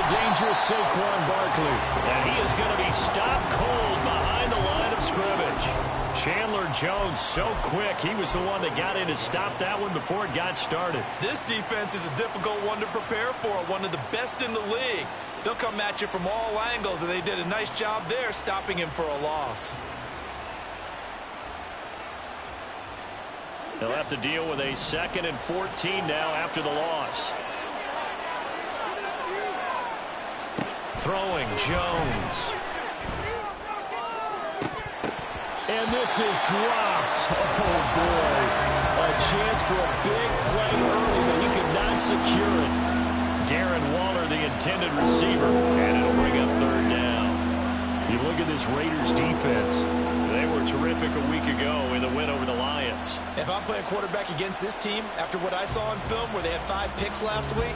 the dangerous Saquon Barkley. And he is going to be stopped cold behind the line of scrimmage. Chandler Jones so quick. He was the one that got in to stop that one before it got started. This defense is a difficult one to prepare for. One of the best in the league. They'll come at you from all angles, and they did a nice job there stopping him for a loss. They'll have to deal with a 2nd and 14 now after the loss. Throwing Jones. And this is dropped. Oh, boy. A chance for a big play early, but he could not secure it. Darren Waller, the intended receiver, and it'll bring up 3rd down. You look at this Raiders defense. They were terrific a week ago in the win over the Lions. If I'm playing quarterback against this team, after what I saw on film where they had 5 picks last week,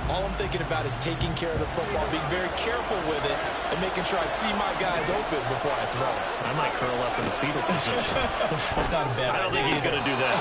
all I'm thinking about is taking care of the football, being very careful with it, and making sure I see my guys open before I throw it. I might curl up in the fetal position. That's not a bad idea. I don't think he's going to do that.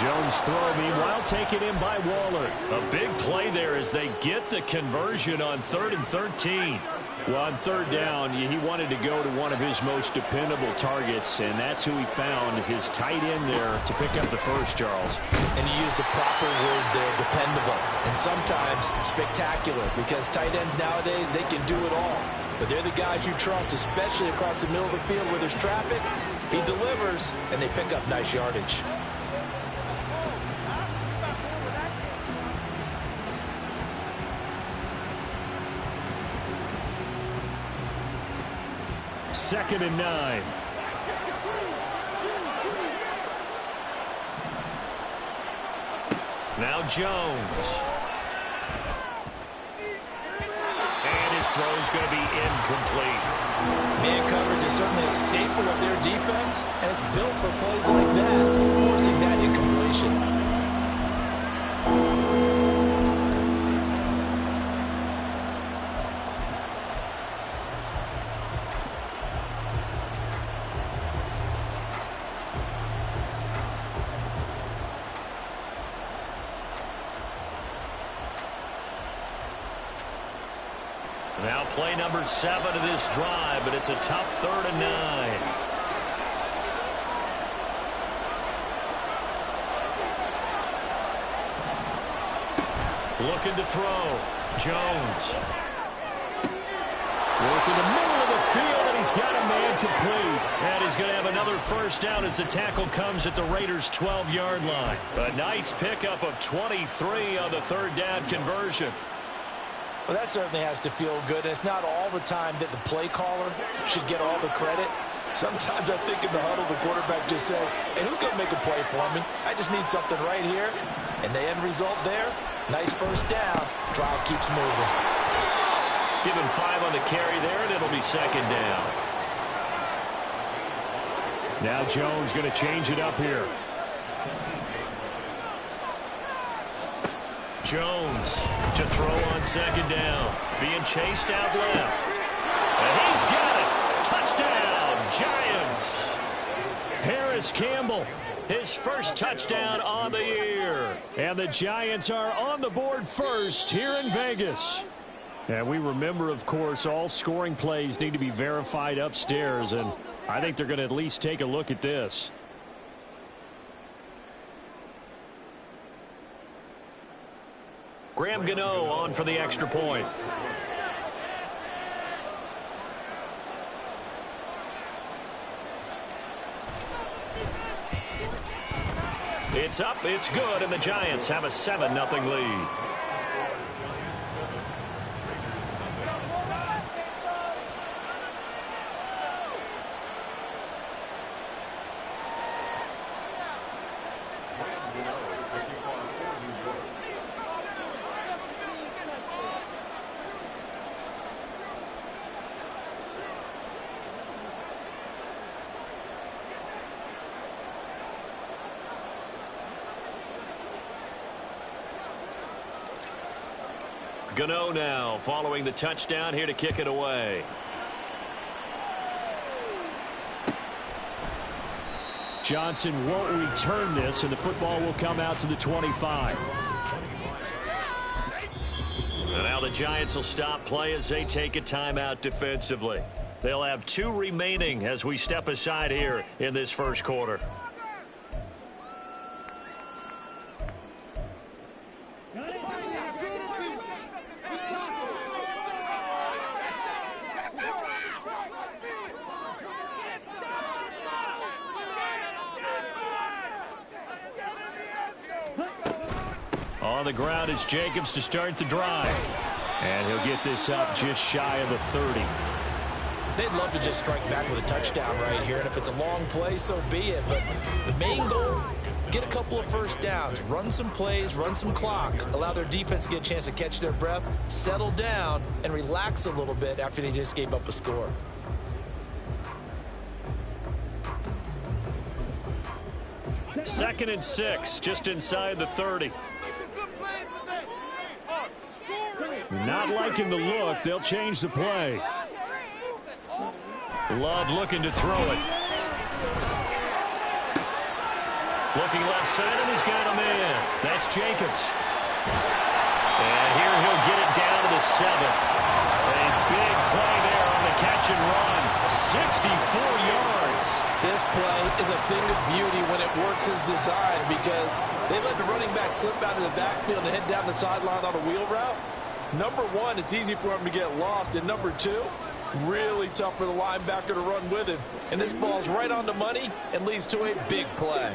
Jones throw, meanwhile, taken in by Waller. A big play there as they get the conversion on 3rd and 13. Well, on 3rd down, he wanted to go to one of his most dependable targets, and that's who he found, his tight end there, to pick up the first, Charles. And you use the proper word there, dependable, and sometimes spectacular, because tight ends nowadays, they can do it all. But they're the guys you trust, especially across the middle of the field where there's traffic. He delivers, and they pick up nice yardage. Second and 9. Now Jones. And his throw is going to be incomplete. Man coverage is certainly a staple of their defense, and it's built for plays like that, forcing that incompletion. Now play number 7 of this drive, but it's a tough 3rd and 9. Looking to throw. Jones. Working the middle of the field, and he's got a man complete. And he's going to have another first down as the tackle comes at the Raiders' 12-yard line. A nice pickup of 23 on the 3rd down conversion. Well, that certainly has to feel good. And it's not all the time that the play caller should get all the credit. Sometimes I think in the huddle, the quarterback just says, hey, who's going to make a play for me? I just need something right here. And the end result there, nice first down. Drive keeps moving. Give him 5 on the carry there, and it'll be 2nd down. Now Jones going to change it up here. Jones to throw on 2nd down. Being chased out left. And he's got it. Touchdown, Giants. Paris Campbell, his first touchdown on the year. And the Giants are on the board first here in Vegas. And we remember, of course, all scoring plays need to be verified upstairs. And I think they're going to at least take a look at this. Graham Gano on for the extra point. It's up, it's good, and the Giants have a 7-0 lead. Gano now following the touchdown here to kick it away. Johnson won't return this, and the football will come out to the 25. And now the Giants will stop play as they take a timeout defensively. They'll have 2 remaining as we step aside here in this first quarter. On the ground, it's Jacobs to start the drive. And he'll get this up just shy of the 30. They'd love to just strike back with a touchdown right here, and if it's a long play, so be it. But the main goal, get a couple of first downs, run some plays, run some clock, allow their defense to get a chance to catch their breath, settle down, and relax a little bit after they just gave up a score. Second and 6, just inside the 30. Not liking the look. They'll change the play. Love looking to throw it. Looking left side, and he's got a man. That's Jacobs. And here he'll get it down to the 7. A big play there on the catch and run. 64 yards. This play is a thing of beauty when it works as designed because they let the running back slip out of the backfield and head down the sideline on a wheel route. Number one, it's easy for him to get lost. And number two, really tough for the linebacker to run with him. And this ball's right on the money and leads to a big play.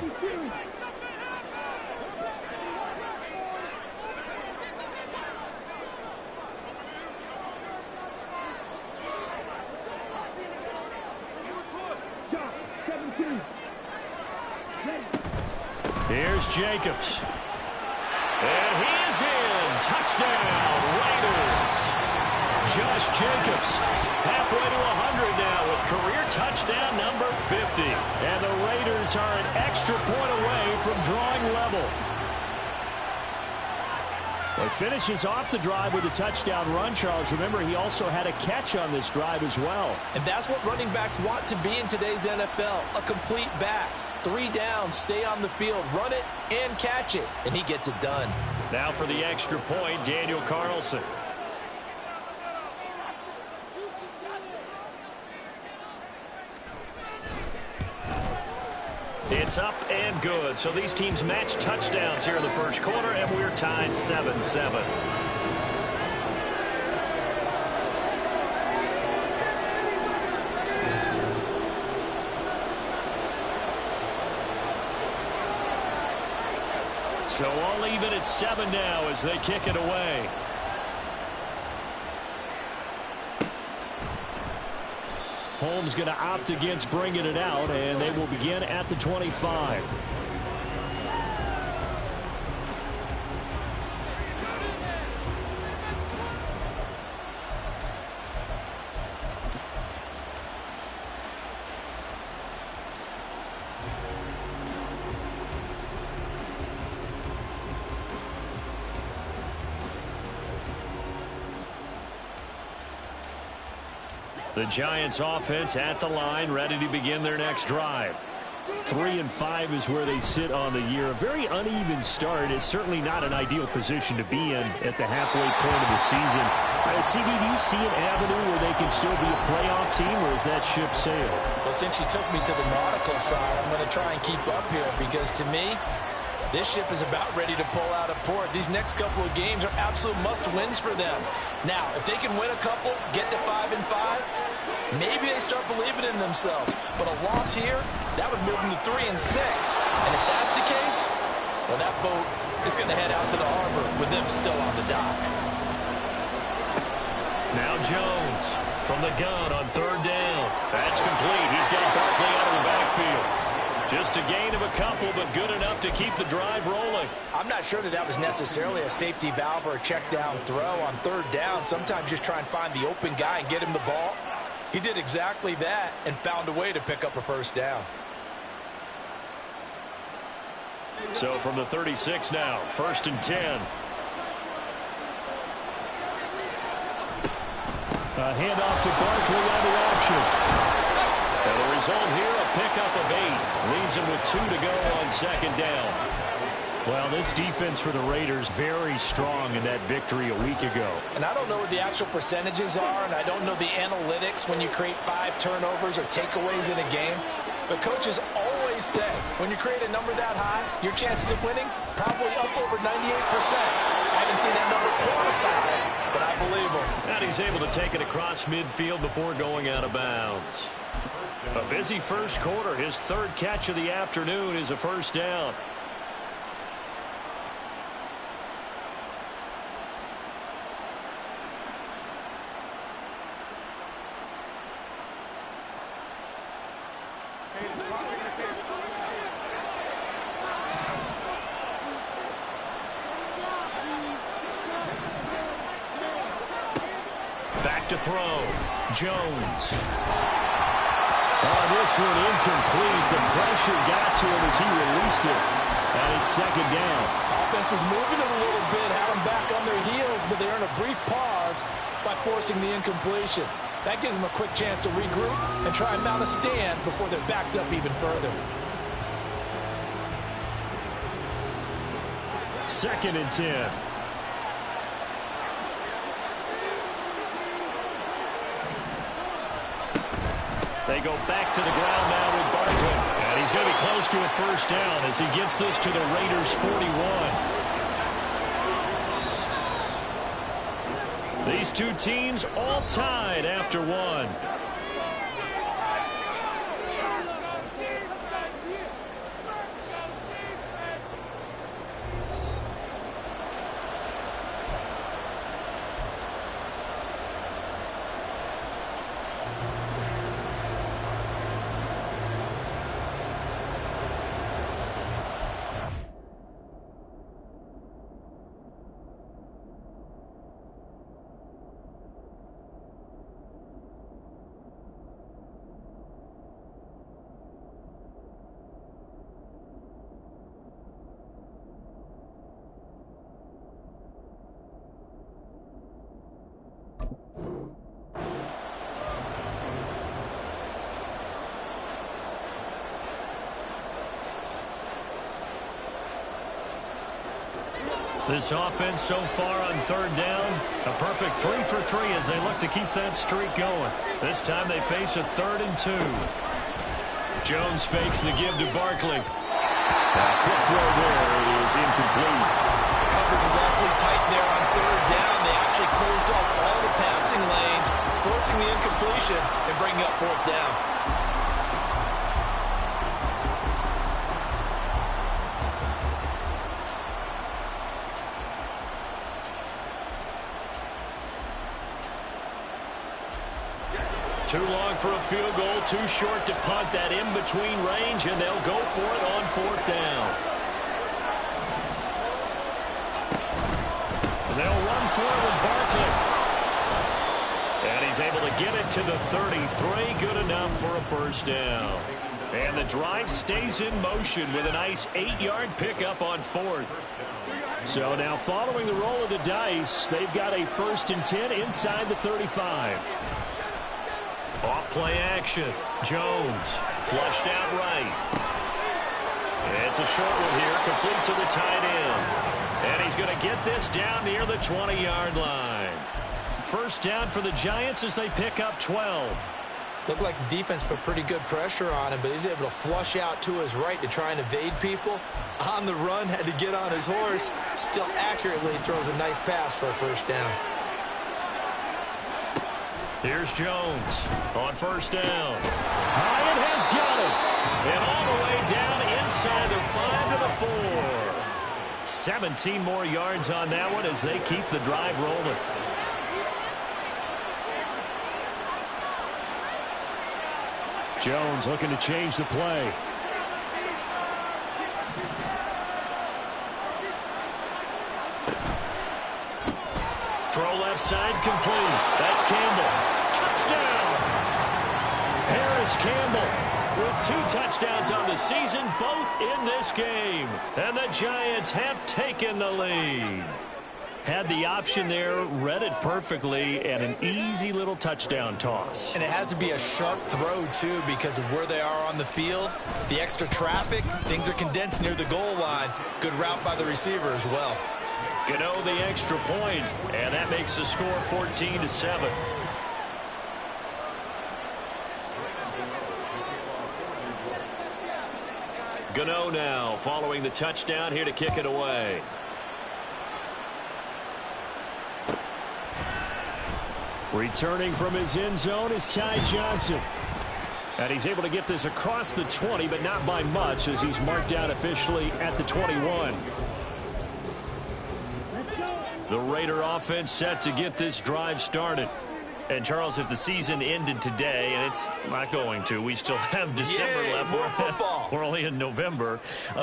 Here's Jacobs. And he is in. Touchdown, Raiders. Josh Jacobs, halfway to 100 now with career touchdown number 50. And the Raiders are an extra point away from drawing level. Well, he finishes off the drive with a touchdown run, Charles. Remember, he also had a catch on this drive as well. And that's what running backs want to be in today's NFL, a complete back. 3 downs, stay on the field, run it, and catch it. And he gets it done. Now for the extra point, Daniel Carlson. It's up and good. So these teams match touchdowns here in the first quarter, and we're tied 7-7. So all even at 7 now as they kick it away. Holmes going to opt against bringing it out, and they will begin at the 25. The Giants offense at the line, ready to begin their next drive. 3-5 is where they sit on the year. A very uneven start is certainly not an ideal position to be in at the halfway point of the season. CD, do you see an avenue where they can still be a playoff team, or is that ship sailed? Well, since you took me to the nautical side, I'm going to try and keep up here because to me, this ship is about ready to pull out of port. These next couple of games are absolute must-wins for them. Now, if they can win a couple, get to 5-5, maybe they start believing in themselves. But a loss here, that would move them to 3-6. And if that's the case, well, that boat is going to head out to the harbor with them still on the dock. Now Jones from the gun on 3rd down. That's complete. He's got Barkley out of the backfield. Just a gain of a couple, but good enough to keep the drive rolling. I'm not sure that that was necessarily a safety valve or a check down throw on 3rd down. Sometimes just try and find the open guy and get him the ball. He did exactly that and found a way to pick up a 1st down. So from the 36 now, 1st and 10. A handoff to Barkley on the option. And the result here, a pickup of 8. Leaves him with 2 to go on 2nd down. Well, this defense for the Raiders very strong in that victory a week ago. And I don't know what the actual percentages are, and I don't know the analytics when you create 5 turnovers or takeaways in a game. But coaches always say when you create a number that high, your chances of winning probably up over 98%. I haven't seen that number quantified, but I believe him. And he's able to take it across midfield before going out of bounds. A busy first quarter. His third catch of the afternoon is a first down. Back to throw. Jones. Oh, this one incomplete. The pressure got to him as he released it. And it's second down. Offense was moving it a little bit, had them back on their heels, but they earned a brief pause by forcing the incompletion. That gives them a quick chance to regroup and try and mount a stand before they're backed up even further. Second and 10. They go back to the ground now with Barkley. And he's going to be close to a first down as he gets this to the Raiders' 41. These two teams all tied after one. This offense so far on third down, a perfect 3 for 3 as they look to keep that streak going. This time they face a 3rd and 2. Jones fakes the give to Barkley. Quick throw there. It is incomplete. Coverage is awfully tight there on third down. They actually closed off all the passing lanes, forcing the incompletion and bringing up fourth down. Too long for a field goal, too short to punt that in-between range, and they'll go for it on fourth down. And they'll run for it with Barkley. And he's able to get it to the 33, good enough for a first down. And the drive stays in motion with a nice 8-yard pickup on fourth. So now following the roll of the dice, they've got a 1st and 10 inside the 35. Off play action. Jones flushed out right. It's a short one here, complete to the tight end. And he's going to get this down near the 20-yard line. First down for the Giants as they pick up 12. Looked like the defense put pretty good pressure on him, but he's able to flush out to his right to try and evade people. On the run, had to get on his horse. Still accurately throws a nice pass for a first down. Here's Jones on first down. Hyatt has got it. And all the way down inside the 5 to the 4. 17 more yards on that one as they keep the drive rolling. Jones looking to change the play. Throw left side complete. That's Campbell. Touchdown! Harris Campbell with 2 touchdowns on the season, both in this game. And the Giants have taken the lead. Had the option there, read it perfectly, and an easy little touchdown toss. And it has to be a sharp throw, too, because of where they are on the field, the extra traffic, things are condensed near the goal line. Good route by the receiver as well. Gano the extra point, and that makes the score 14-7. Gano now following the touchdown here to kick it away. Returning from his end zone is Ty Johnson. And he's able to get this across the 20, but not by much as he's marked out officially at the 21. The Raider offense set to get this drive started. And, Charles, if the season ended today, and it's not going to, we still have December left. More football. We're only in November.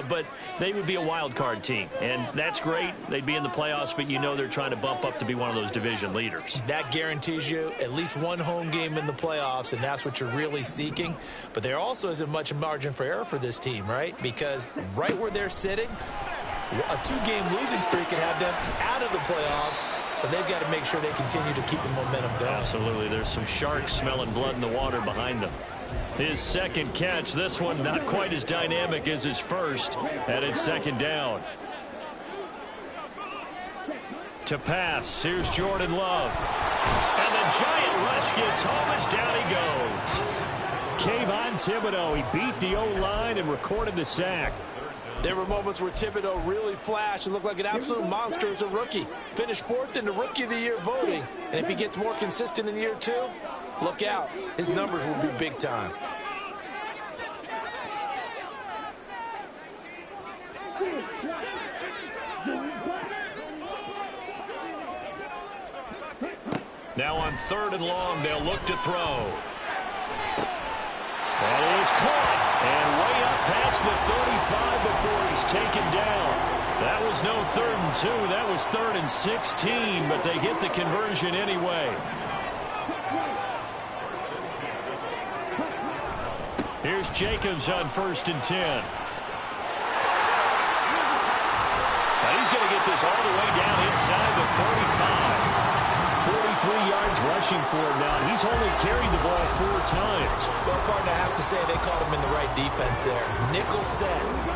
But they would be a wild card team. And that's great. They'd be in the playoffs, but you know they're trying to bump up to be one of those division leaders. That guarantees you at least one home game in the playoffs, and that's what you're really seeking. But there also isn't much margin for error for this team, right? Because right where they're sitting, a two-game losing streak could have them out of the playoffs, so they've got to make sure they continue to keep the momentum going. Absolutely. There's some sharks smelling blood in the water behind them. His second catch, this one not quite as dynamic as his first, and it's second down. To pass, here's Jordan Love. And the giant rush gets home as down he goes. Kayvon Thibodeau, he beat the O-line and recorded the sack. There were moments where Thibodeau really flashed and looked like an absolute monster as a rookie. Finished fourth in the Rookie of the Year voting. And if he gets more consistent in year two, look out. His numbers will be big time. Now on 3rd and long, they'll look to throw. That is caught. And way up past the 35 before he's taken down. That was no 3rd and 2. That was 3rd and 16, but they get the conversion anyway. Here's Jacobs on 1st and 10. Now he's going to get this all the way down inside the 45. 43 yards rushing for him now. He's only carried the ball 4 times. Well, partner, I have to say they caught him in the right defense there. Nickel set,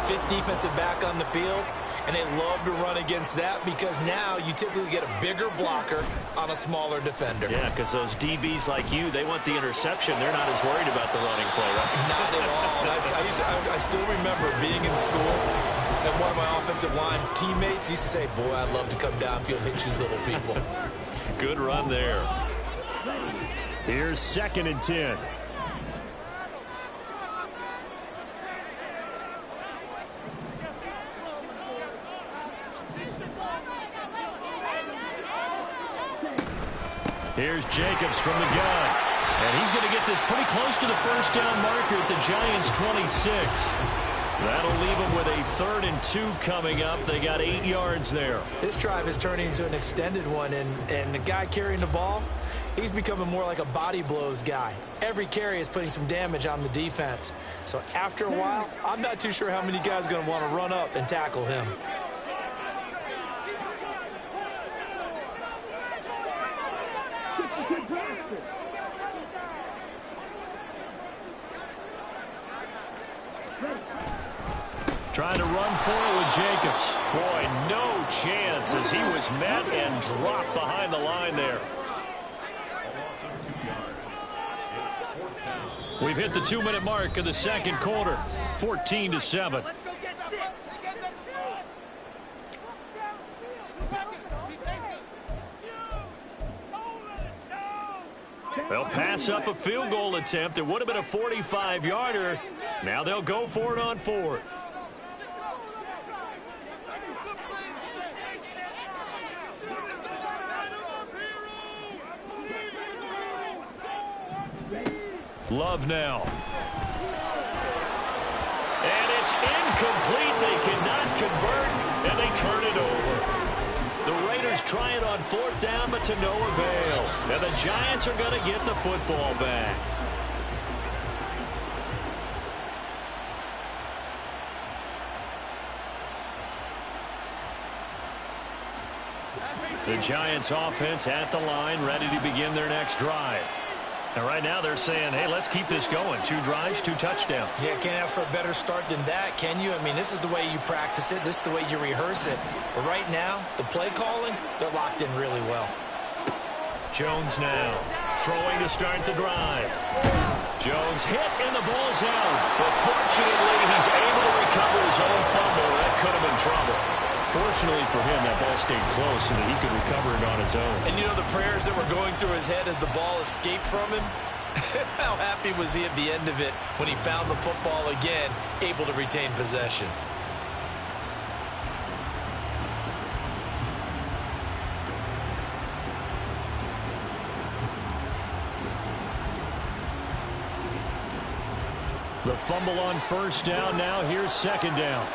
5th defensive back on the field, and they love to run against that because now you typically get a bigger blocker on a smaller defender. Yeah, because those DBs like you, they want the interception. They're not as worried about the running play, right? Not at all. I still remember being in school, and one of my offensive line teammates used to say, boy, I'd love to come downfield and hit you little people. Good run there. Here's 2nd and 10. Here's Jacobs from the gun. And he's going to get this pretty close to the first down marker at the Giants' 26. That'll leave them with a 3rd and 2 coming up. They got 8 yards there. This drive is turning into an extended one, and the guy carrying the ball, he's becoming more like a body blows guy. Every carry is putting some damage on the defense. So after a while, I'm not too sure how many guys are going to want to run up and tackle him. Trying to run for it with Jacobs. Boy, no chance as he was met and dropped behind the line there. We've hit the 2-minute mark of the second quarter. 14-7. They'll pass up a field goal attempt. It would have been a 45-yarder. Now they'll go for it on 4th. Love now. And it's incomplete. They cannot convert, and they turn it over. The Raiders try it on 4th down, but to no avail. And the Giants are going to get the football back. The Giants offense at the line, ready to begin their next drive. And right now they're saying, hey, let's keep this going. 2 drives, 2 touchdowns. Yeah, can't ask for a better start than that, can you? I mean, this is the way you practice it. This is the way you rehearse it. But right now, the play calling, they're locked in really well. Jones now throwing to start the drive. Jones hit and the ball's out. But fortunately, he's able to recover his own fumble. That could have been trouble. Fortunately for him, that ball stayed close so that he could recover it on his own. And you know the prayers that were going through his head as the ball escaped from him? How happy was he at the end of it when he found the football again, able to retain possession? The fumble on first down. Now here's second down.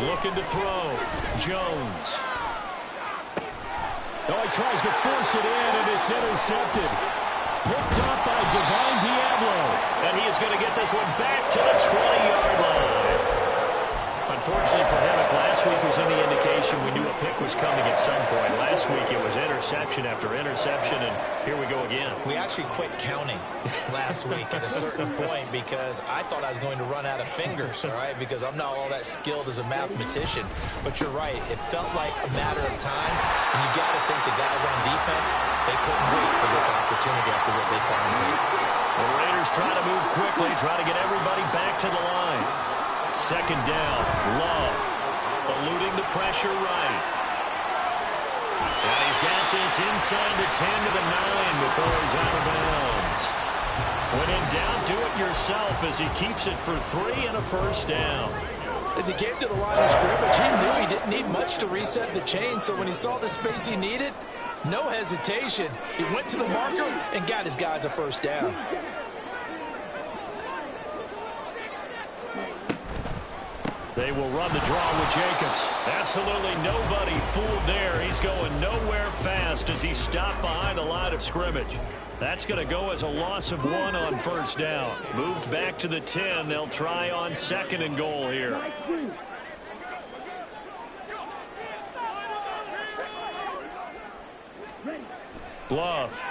Looking to throw. Jones. Oh, he tries to force it in, and it's intercepted. Picked up by Divine Diablo. And he is going to get this one back to the 20-yard line. Unfortunately for him, if last week was any indication, we knew a pick was coming at some point. Last week it was interception after interception, and here we go again. We actually quit counting last week at a certain point because I thought I was going to run out of fingers, all right, because I'm not all that skilled as a mathematician. But you're right. It felt like a matter of time, and you got to think the guys on defense, they couldn't wait for this opportunity after what they saw on tape. The Raiders try to move quickly, try to get everybody back to the line. Second down, Love, eluding the pressure right. And he's got this inside the 10 to the 9 before he's out of bounds. When in doubt, do it yourself as he keeps it for 3 and a first down. As he came to the line of scrimmage, he knew he didn't need much to reset the chain, so when he saw the space he needed, no hesitation. He went to the marker and got his guys a first down. They will run the draw with Jacobs. Absolutely nobody fooled there. He's going nowhere fast as he stopped behind the line of scrimmage. That's going to go as a loss of 1 on first down. Moved back to the 10. They'll try on 2nd and goal here. Love.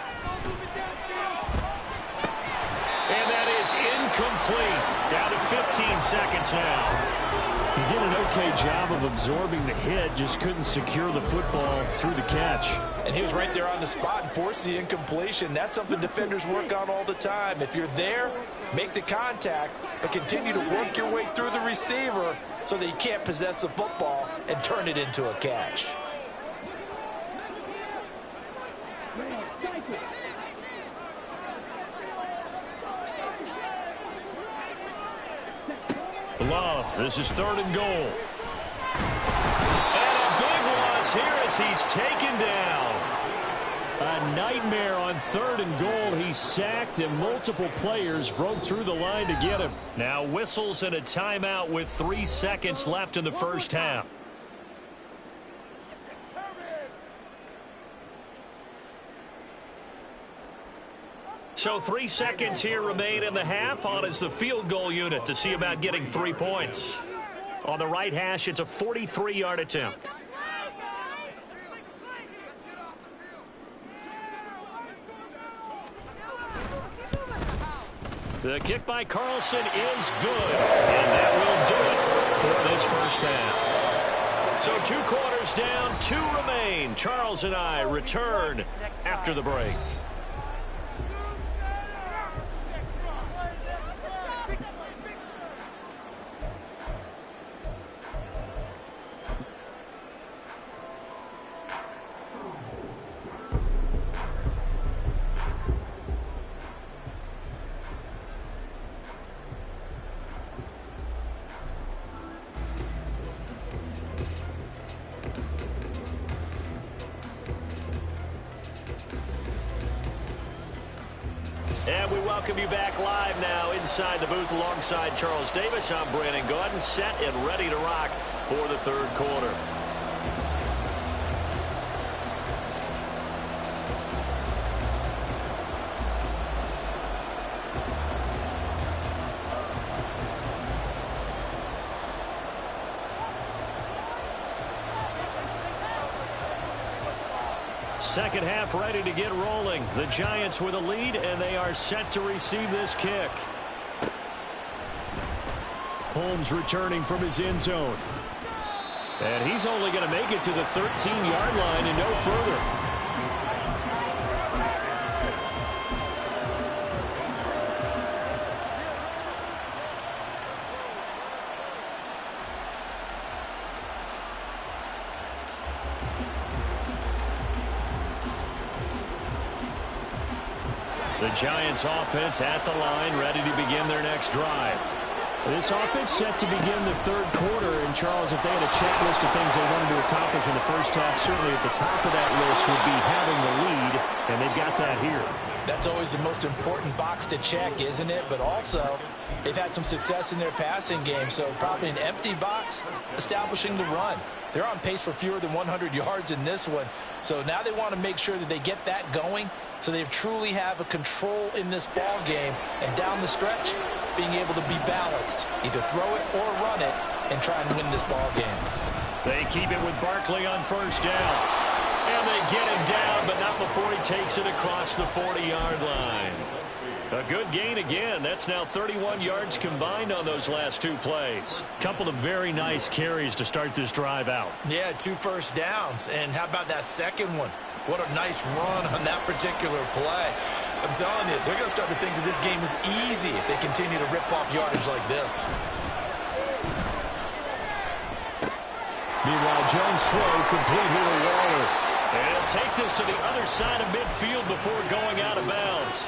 And that is incomplete. Down to 15 seconds now. He did an okay job of absorbing the hit, just couldn't secure the football through the catch. And he was right there on the spot and forced the incompletion. That's something defenders work on all the time. If you're there, make the contact, but continue to work your way through the receiver so that you can't possess the football and turn it into a catch. Love, this is 3rd and goal. And a big loss here as he's taken down. A nightmare on 3rd and goal. He's sacked and multiple players broke through the line to get him. Now whistles and a timeout with 3 seconds left in the first half. So 3 seconds here remain in the half. On is the field goal unit to see about getting 3 points. On the right hash, it's a 43-yard attempt. The kick by Carlson is good. And that will do it for this first half. So 2 quarters down, 2 remain. Charles and I return after the break. And we welcome you back live now inside the booth alongside Charles Davis. I'm Brandon Gaudin, set and ready to rock for the 3rd quarter. second half ready to get rolling. The Giants with a lead, and they are set to receive this kick. Holmes returning from his end zone. And he's only going to make it to the 13-yard line and no further. The Giants offense at the line, ready to begin their next drive. This offense set to begin the third quarter. And, Charles, if they had a checklist of things they wanted to accomplish in the first half, certainly at the top of that list would be having the lead, and they've got that here. That's always the most important box to check, isn't it? But also, they've had some success in their passing game, so probably an empty box establishing the run. They're on pace for fewer than 100 yards in this one, so now they want to make sure that they get that going so they truly have a control in this ball game, and down the stretch, being able to be balanced, either throw it or run it, and try and win this ball game. They keep it with Barkley on first down. And they get him down, but not before he takes it across the 40-yard line. A good gain again. That's now 31 yards combined on those last two plays. Couple of very nice carries to start this drive out. Yeah, 2 first downs. And how about that second one? What a nice run on that particular play. I'm telling you, they're going to start to think that this game is easy if they continue to rip off yardage like this. Meanwhile, Jones' throw complete here to Waller. And he'll take this to the other side of midfield before going out of bounds.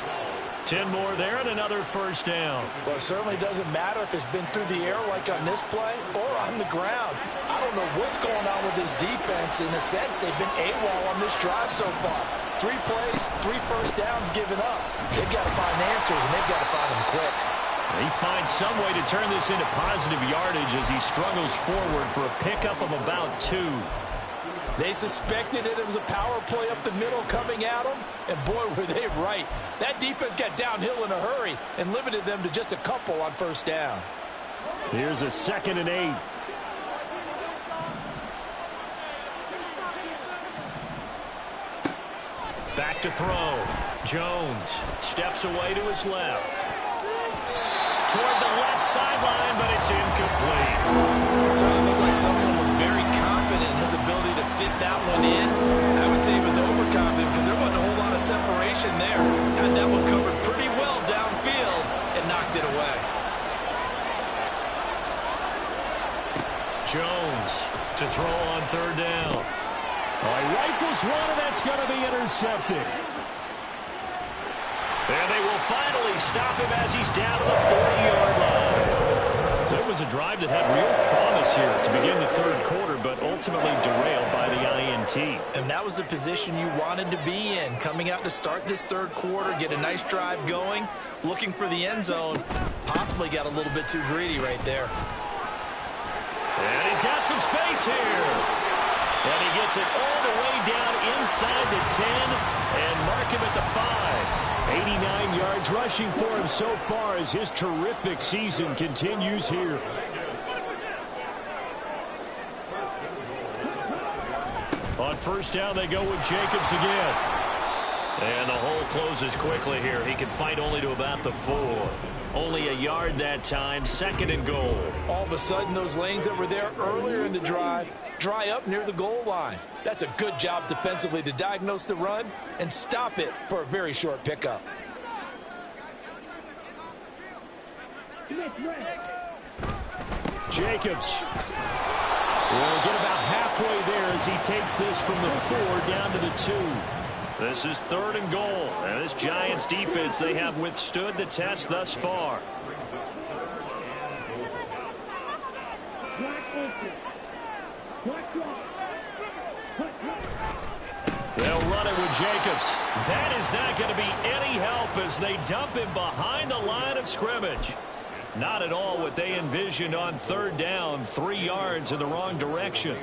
10 more there and another first down. Well, it certainly doesn't matter if it's been through the air like on this play or on the ground. I don't know what's going on with this defense. In a sense, they've been AWOL on this drive so far. 3 plays, 3 first downs given up. They've got to find answers, and they've got to find them quick. He finds some way to turn this into positive yardage as he struggles forward for a pickup of about 2. They suspected it was a power play up the middle coming at them, and boy, were they right. That defense got downhill in a hurry and limited them to just a couple on first down. Here's a 2nd and 8. Back to throw. Jones steps away to his left. Toward the left sideline, but it's incomplete. So it looked like someone was very confident in his ability to fit that one in. I would say he was overconfident because there wasn't a whole lot of separation there. Had that one covered pretty well downfield and knocked it away. Jones to throw on third down. He rifles one, and that's going to be intercepted. And they will finally stop him as he's down to the 40-yard line. So it was a drive that had real promise here to begin the third quarter, but ultimately derailed by the INT. And that was the position you wanted to be in, coming out to start this third quarter, get a nice drive going, looking for the end zone. Possibly got a little bit too greedy right there. And he's got some space here. And he gets it all the way down inside the 10 and mark him at the 5. 89 yards rushing for him so far as his terrific season continues here. On first down, they go with Jacobs again. And the hole closes quickly here. He can fight only to about the 4. Only a yard that time, 2nd and goal. All of a sudden, those lanes that were there earlier in the drive dry up near the goal line. That's a good job defensively to diagnose the run and stop it for a very short pickup. Jacobs will get about halfway there as he takes this from the 4 down to the 2. This is 3rd and goal, and this Giants defense, they have withstood the test thus far. They'll run it with Jacobs. That is not going to be any help as they dump him behind the line of scrimmage. Not at all what they envisioned on third down, 3 yards in the wrong direction.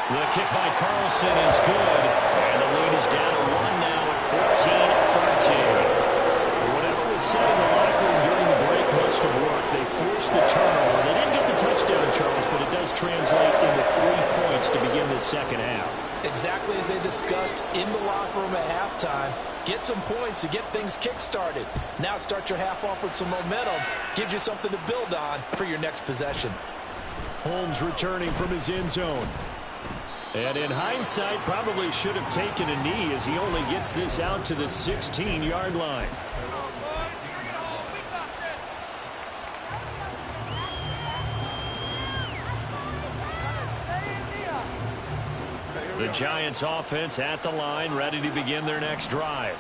The kick by Carlson is good, and the lead is down to 1 now at 14-13. said in the locker room during the break must have worked. They forced the turnover. They didn't get the touchdown, Charles, but it does translate into 3 points to begin this second half. Exactly as they discussed in the locker room at halftime. Get some points to get things kick-started. Now start your half off with some momentum. Gives you something to build on for your next possession. Holmes returning from his end zone. And in hindsight, probably should have taken a knee as he only gets this out to the 16-yard line. The Giants offense at the line, ready to begin their next drive.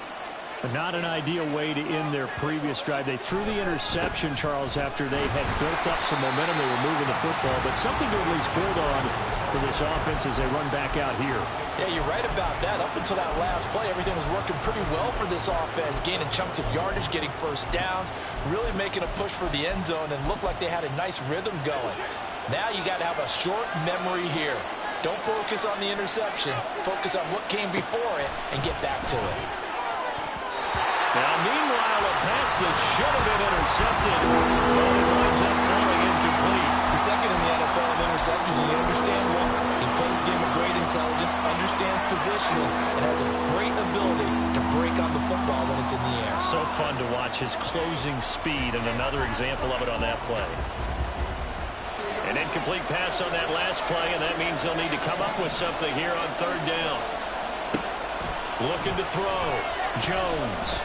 Not an ideal way to end their previous drive. They threw the interception, Charles, after they had built up some momentum. They were moving the football, but something to at least build on for this offense as they run back out here. Yeah, you're right about that. Up until that last play, everything was working pretty well for this offense, gaining chunks of yardage, getting first downs, really making a push for the end zone, and looked like they had a nice rhythm going. Now you got to have a short memory here. Don't focus on the interception. Focus on what came before it and get back to it. Now, meanwhile, a pass that should have been intercepted, but it winds up falling incomplete. The second in the NFL in interceptions, and you understand why. He plays a game of great intelligence, understands positioning, and has a great ability to break on the football when it's in the air. So fun to watch his closing speed, and another example of it on that play. An incomplete pass on that last play, and that means they'll need to come up with something here on third down. Looking to throw. Jones.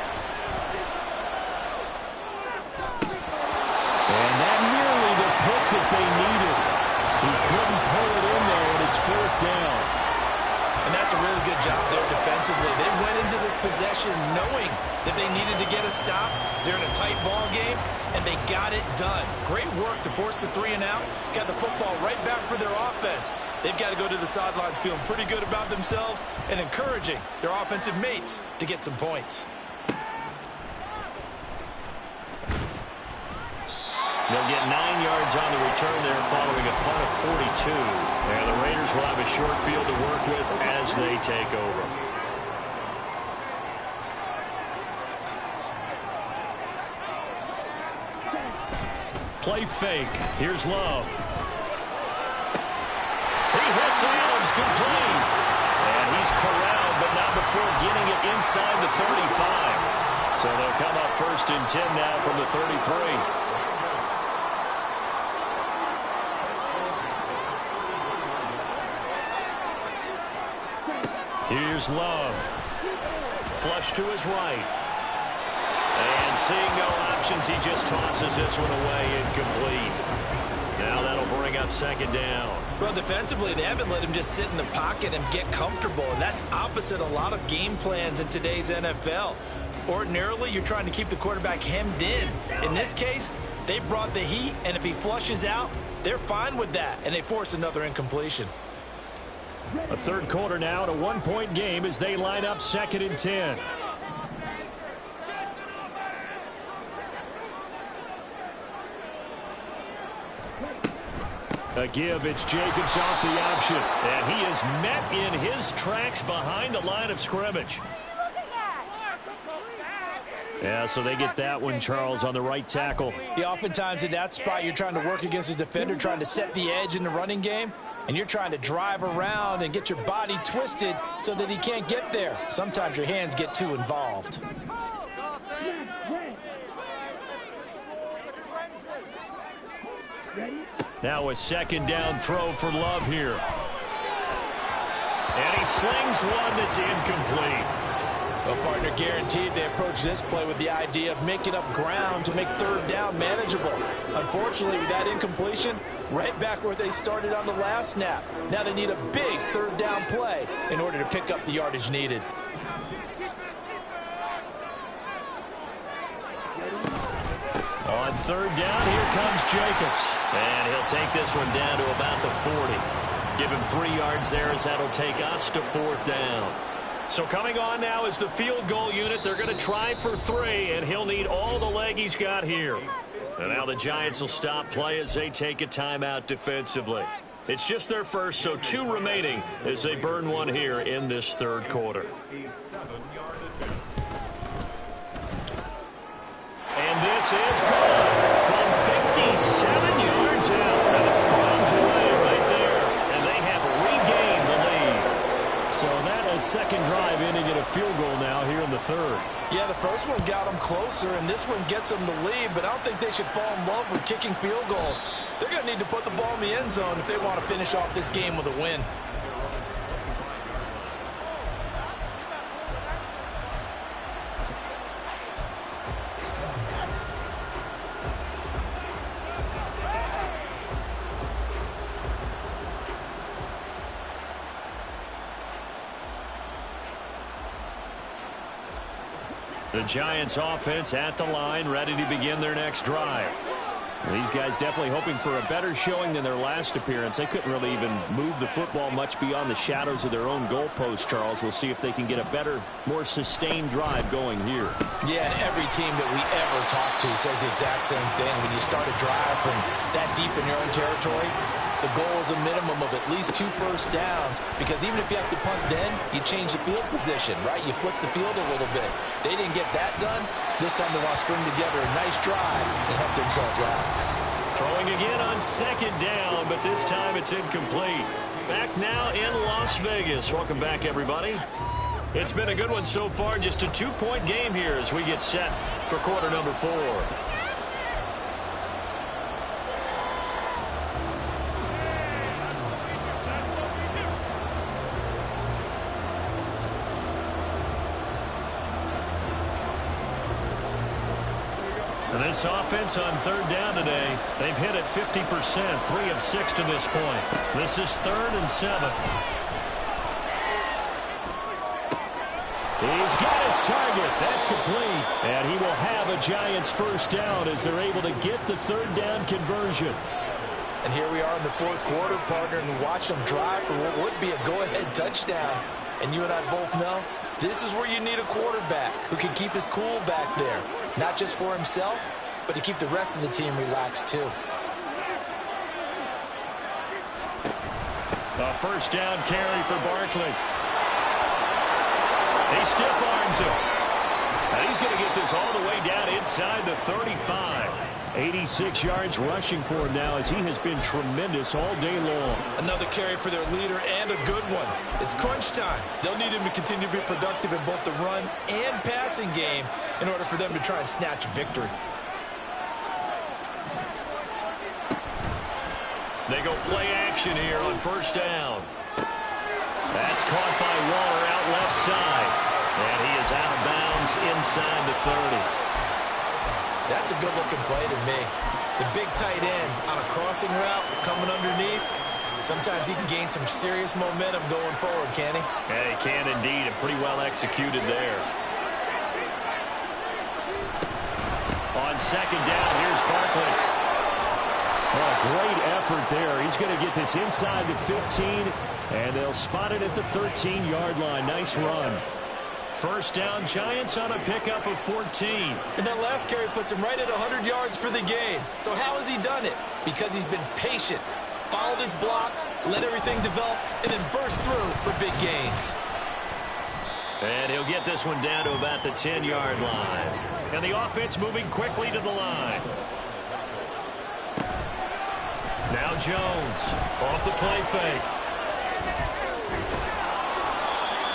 And that nearly the pick that they needed. He couldn't pull it in there, and it's fourth down. And that's a really good job there defensively. They went into this possession knowing that they needed to get a stop. They're in a tight ball game, and they got it done. Great work to force the 3 and out. Got the football right back for their offense. They've got to go to the sidelines feeling pretty good about themselves and encouraging their offensive mates to get some points. They'll get 9 yards on the return there following a punt of 42. And the Raiders will have a short field to work with as they take over. Play fake. Here's Love. He hits Adams complete. And he's corralled, but not before getting it inside the 35. So they'll come up first and 10 now from the 33. Here's Love. Flush to his right. And seeing no options, he just tosses this one away incomplete. Now that'll bring up second down. Well, defensively, they haven't let him just sit in the pocket and get comfortable, and that's opposite a lot of game plans in today's NFL. Ordinarily, you're trying to keep the quarterback hemmed in. In this case, they brought the heat, and if he flushes out, they're fine with that, and they force another incompletion. A third quarter now, and a 1-point game as they line up second and 10. A give, it's Jacobs off the option. And he is met in his tracks behind the line of scrimmage. Yeah, so they get that one, Charles, on the right tackle. Yeah, oftentimes in that spot, you're trying to work against a defender, trying to set the edge in the running game, and you're trying to drive around and get your body twisted so that he can't get there. Sometimes your hands get too involved. Now a second down throw for Love here. And he slings one that's incomplete. Well, partner, guaranteed they approach this play with the idea of making up ground to make third down manageable. Unfortunately, with that incompletion, right back where they started on the last snap. Now they need a big third down play in order to pick up the yardage needed. On third down, here comes Jacobs. And he'll take this one down to about the 40. Give him 3 yards there as that'll take us to fourth down. So coming on now is the field goal unit. They're going to try for 3, and he'll need all the leg he's got here. And now the Giants will stop play as they take a timeout defensively. It's just their first, so 2 remaining as they burn one here in this third quarter. is good from 57 yards out. That is bombs away right there, and they have regained the lead. So that is second drive ending in a field goal now here in the third. Yeah, the first one got them closer, and this one gets them the lead, but I don't think they should fall in love with kicking field goals. They're going to need to put the ball in the end zone if they want to finish off this game with a win. The Giants offense at the line, ready to begin their next drive. These guys definitely hoping for a better showing than their last appearance. They couldn't really even move the football much beyond the shadows of their own goalpost, Charles. We'll see if they can get a better, more sustained drive going here. Yeah, and every team that we ever talk to says the exact same thing. When you start a drive from that deep in your own territory, the goal is a minimum of at least 2 first downs, because even if you have to punt then, you change the field position, right? You flip the field a little bit. They didn't get that done. This time they want to string together a nice drive and help themselves out. Throwing again on second down, but this time it's incomplete. Back now in Las Vegas. Welcome back, everybody. It's been a good one so far. Just a 2-point game here as we get set for quarter number 4. And this offense on third down today, they've hit it 50%, 3 of 6 to this point. This is 3rd and 7. He's got his target. That's complete. And he will have a Giants first down as they're able to get the third down conversion. And here we are in the fourth quarter, partner, and watch them drive for what would be a go-ahead touchdown. And you and I both know this is where you need a quarterback who can keep his cool back there. Not just for himself, but to keep the rest of the team relaxed too. A first down carry for Barkley. He stiff arms him. And he's going to get this all the way down inside the 35. 86 yards rushing for him now as he has been tremendous all day long. Another carry for their leader and a good one. It's crunch time. They'll need him to continue to be productive in both the run and passing game in order for them to try and snatch a victory. They go play action here on first down. That's caught by Waller out left side. And he is out of bounds inside the 30. That's a good-looking play to me. The big tight end on a crossing route coming underneath. Sometimes he can gain some serious momentum going forward, can he? Yeah, he can indeed, and pretty well executed there. On second down, here's Barkley. Oh, great effort there. He's going to get this inside the 15, and they'll spot it at the 13-yard line. Nice run. First down, Giants on a pickup of 14. And that last carry puts him right at 100 yards for the game. So how has he done it? Because he's been patient, followed his blocks, let everything develop, and then burst through for big gains. And he'll get this one down to about the 10-yard line. And the offense moving quickly to the line. Now Jones off the play fake.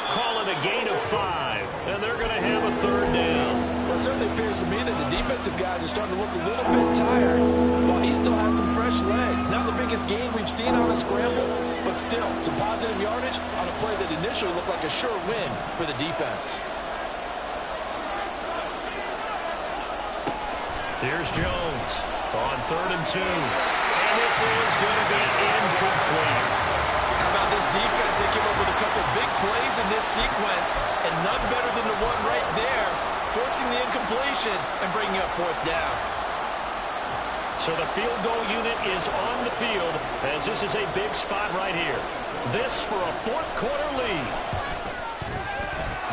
Call it a gain of 5, and they're going to have a third down. Well, it certainly appears to me that the defensive guys are starting to look a little bit tired, while he still has some fresh legs. Not the biggest gain we've seen on a scramble, but still some positive yardage on a play that initially looked like a sure win for the defense. Here's Jones on 3rd and 2. And this is going to be incomplete. How about this defense? They came up with a couple big plays in this sequence, and none better than the one right there, forcing the incompletion and bringing up 4th down. So the field goal unit is on the field as this is a big spot right here. This for a 4th quarter lead.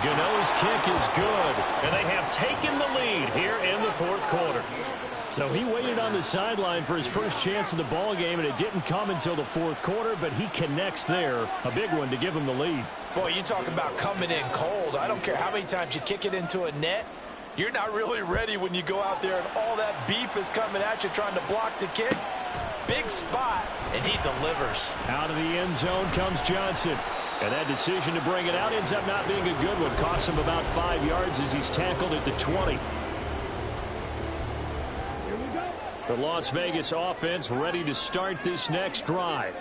Gano's kick is good, and they have taken the lead here in the 4th quarter. So he waited on the sideline for his first chance in the ball game, and it didn't come until the 4th quarter, but he connects there. A big one to give him the lead. Boy, you talk about coming in cold. I don't care how many times you kick it into a net. You're not really ready when you go out there and all that beef is coming at you trying to block the kick. Big spot, and he delivers. Out of the end zone comes Johnson. And that decision to bring it out ends up not being a good one. Costs him about 5 yards as he's tackled at the 20. The Las Vegas offense ready to start this next drive.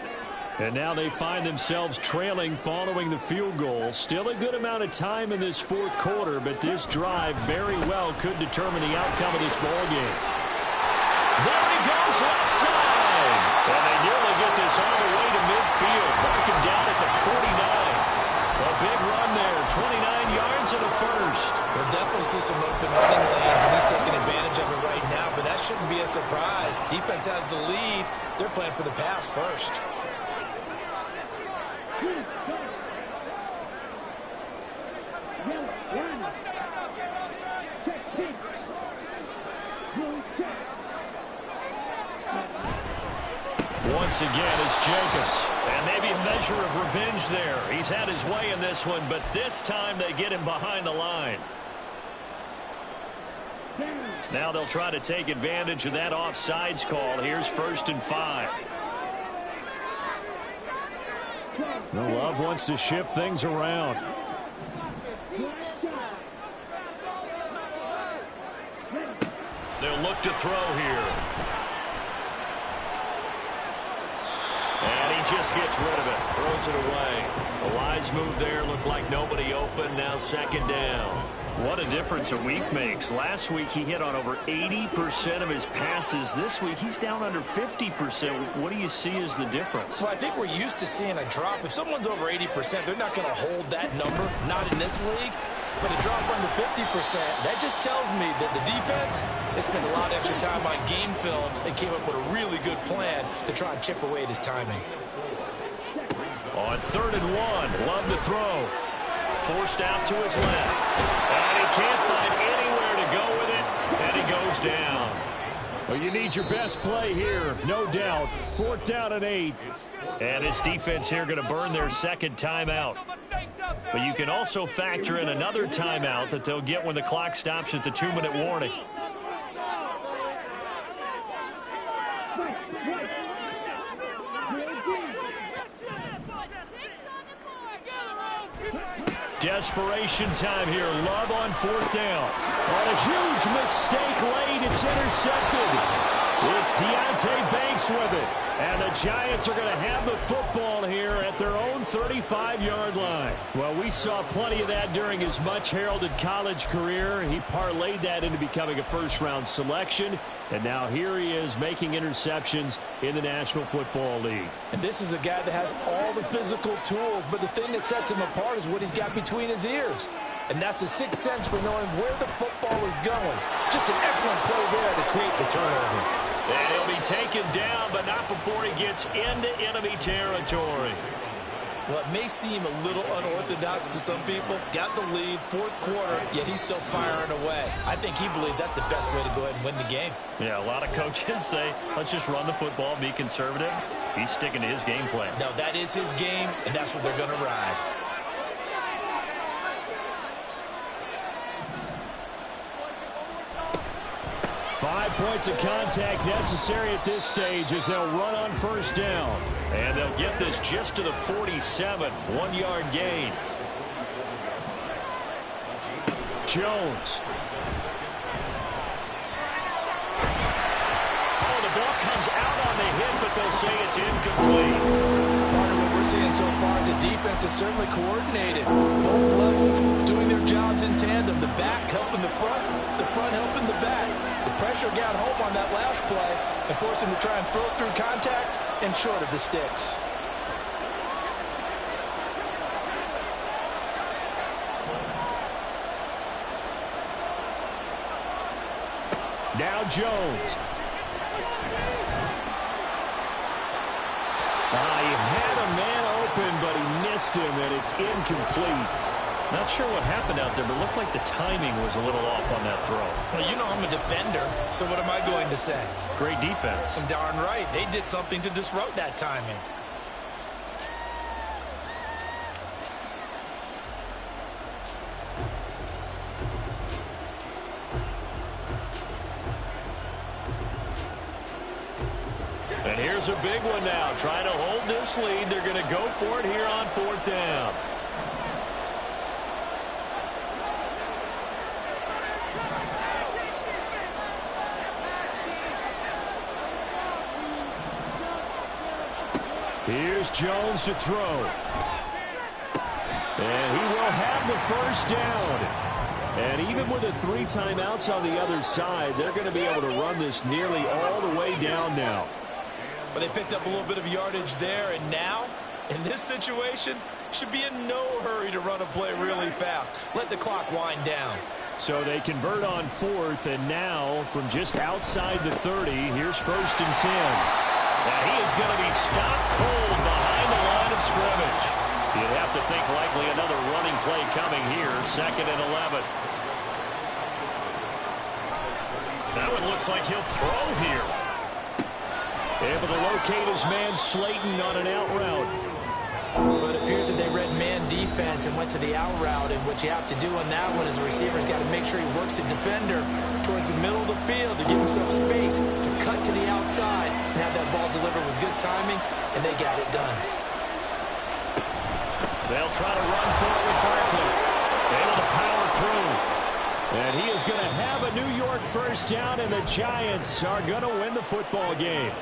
And now they find themselves trailing following the field goal. Still a good amount of time in this fourth quarter, but this drive very well could determine the outcome of this ball game. There he goes, left side. And they nearly get this all the way to midfield. Mark him down at the 49. A big run there, 29 yards and a first. We'll definitely see some open running lanes, and he's taking advantage of it right now, but that shouldn't be a surprise. Defense has the lead. They're playing for the pass first. Once again, it's Jacobs. And maybe a measure of revenge there. He's had his way in this one, but this time they get him behind the line. Now they'll try to take advantage of that offsides call. Here's 1st and 5. Love wants to shift things around. They'll look to throw here. And he just gets rid of it. Throws it away. A wise move there. Looked like nobody open. Now 2nd down. What a difference a week makes. Last week he hit on over 80% of his passes. This week he's down under 50%. What do you see as the difference? Well, I think we're used to seeing a drop. If someone's over 80%, they're not going to hold that number. Not in this league. But a drop under 50%, that just tells me that the defense has spent a lot of extra time on game films and came up with a really good plan to try and chip away at his timing. On 3rd and 1, Love to throw. Forced out to his left. And he can't find anywhere to go with it. And he goes down. Well, you need your best play here, no doubt. 4th down and 8. And his defense here going to burn their 2nd timeout. But you can also factor in another timeout that they'll get when the clock stops at the 2-minute warning. Desperation time here. Love on 4th down. On a huge mistake late. It's intercepted. It's Deontay Banks with it. And the Giants are going to have the football here at their own 35-yard line. Well, we saw plenty of that during his much-heralded college career. He parlayed that into becoming a first-round selection. And now here he is making interceptions in the National Football League. And this is a guy that has all the physical tools, but the thing that sets him apart is what he's got between his ears. And that's the sixth sense for knowing where the football is going. Just an excellent play there to create the turnover. And he'll be taken down, but not before he gets into enemy territory. Well, it may seem a little unorthodox to some people. Got the lead, 4th quarter, yet he's still firing away. I think he believes that's the best way to go ahead and win the game. Yeah, a lot of coaches say, let's just run the football, be conservative. He's sticking to his game plan. No, that is his game, and that's what they're going to ride. Five points of contact necessary at this stage as they'll run on 1st down. And they'll get this just to the 47, 1-yard gain. Jones. Oh, the ball comes out on the hit, but they'll say it's incomplete. Part of what we're seeing so far is the defense is certainly coordinated. Both levels doing their jobs in tandem. The back helping the front helping the back. The pressure got home on that last play and forced him to try and throw through contact and short of the sticks. Now Jones. He had a man open, but he missed him, and it's incomplete. Not sure what happened out there, but it looked like the timing was a little off on that throw. Well, you know I'm a defender, so what am I going to say? Great defense. And darn right, they did something to disrupt that timing. here's a big one now. Trying to hold this lead. They're going to go for it here on 4th down. Here's Jones to throw. And he will have the first down. And even with the 3 timeouts on the other side, they're going to be able to run this nearly all the way down now. But they picked up a little bit of yardage there, and now, in this situation, should be in no hurry to run a play really fast. Let the clock wind down. So they convert on 4th, and now from just outside the 30, here's 1st and 10. Now he is going to be stopped cold behind the line of scrimmage. You'd have to think likely another running play coming here, 2nd and 11. That one looks like he'll throw here. Able to locate his man Slayton on an out route. Well, it appears that they read man defense and went to the out route, and what you have to do on that one is the receiver's got to make sure he works the defender towards the middle of the field to give himself space to cut to the outside and have that ball delivered with good timing, and they got it done. They'll try to run for it with Barkley. Able to power through. And he is going to have a New York first down, and the Giants are going to win the football game.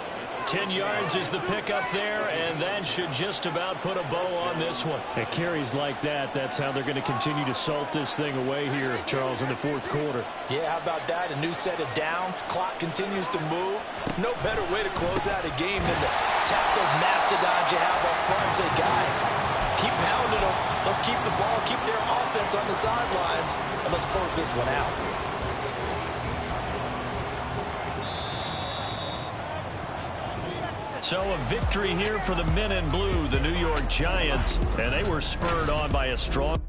10 yards is the pickup there, and that should just about put a bow on this one. At carries like that, that's how they're going to continue to salt this thing away here, Charles, in the 4th quarter. Yeah, how about that? A new set of downs. Clock continues to move. No better way to close out a game than to tap those mastodons you have up front and say, guys, keep pounding them. Let's keep the ball, keep their offense on the sidelines, and let's close this one out. So a victory here for the men in blue, the New York Giants, and they were spurred on by a strong